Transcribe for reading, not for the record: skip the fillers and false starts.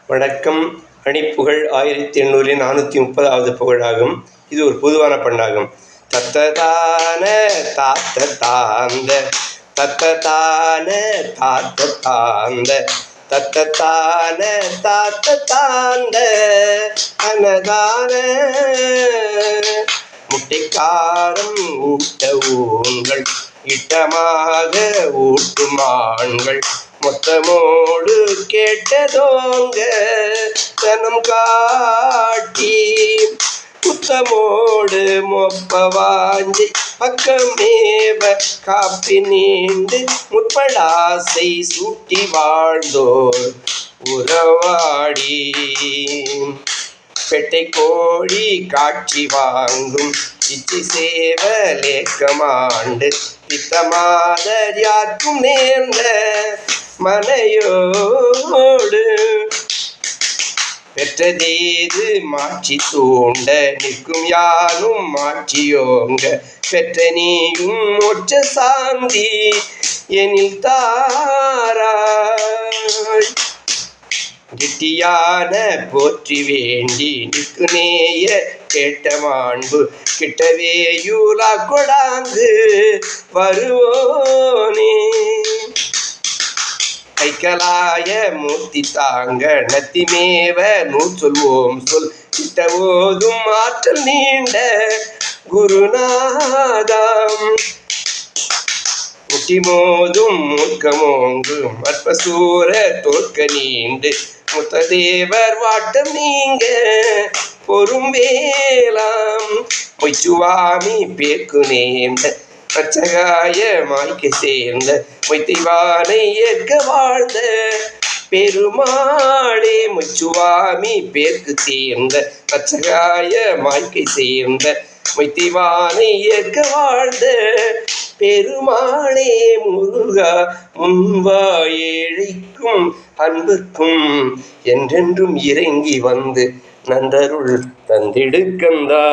வணக்கம். அணிப்புகழ் 1830 புகழாகும். இது ஒரு பொதுவான பண்ணாகும். தத்ததான தாத்த தாந்த தத்ததான தாத்த தாந்த தத்ததான தாத்த தாந்த அனதான முட்டைக்காரம் ஊட்ட ஊன்கள் இட்டமாக ஊட்டுமான்கள் மொத்தமோடு கேட்டதோங்க தனம் காட்டி புத்தமோடு மொப்ப வாஞ்சி பக்கமேவ காப்பி நீண்டு முற்படாசை சூட்டி வாழ்ந்தோர் உறவாடி பெட்டை கோழி காட்சி வாங்கும் இச்சி சேவலேக்கமாண்டு பித்தமாதர் யாருக்கும் நேர்ந்த மனையோடு பெற்றதேது மாட்சி தூண்ட நிற்கும் யாரும் மாட்சியோங்க பெற்ற நீயும் ஒற்ற சாந்தி எனில் தாராய் கிட்டியான போற்றி வேண்டி நிற்கு நேய கேட்ட மாண்பு கிட்டவேயூலா கொடாங்கு வருவோனே கைக்கலாய மூர்த்தி தாங்க நத்திமேவ நூற் சொல்வோம் சொல் கிட்டவோதும் ஆற்றல் நீண்ட குருநாதம் முட்டிமோதும் மூர்க்கமோங்கு மற்பசூர தோற்க நீண்டு முத்ததேவர் வாட்டம் நீங்க பொறும் வேளாம் பொய்ச்சுவாமி பேக்கு நேர்ந்த பச்சகாய மாய்க்கு சேர்ந்த மொய்த்திவானை ஏற்க வாழ்ந்த பெருமாளே முச்சுவாமி பேர்க்கு சேர்ந்த பச்சகாய மாய்க்கை சேர்ந்த மொய்த்திவானை ஏற்க வாழ்ந்த பெருமாளே முருகா முன்வா ஏழைக்கும் அன்பிற்கும் என்றென்றும் இறங்கி வந்து நன்றருள் தந்திடுக்கந்தா.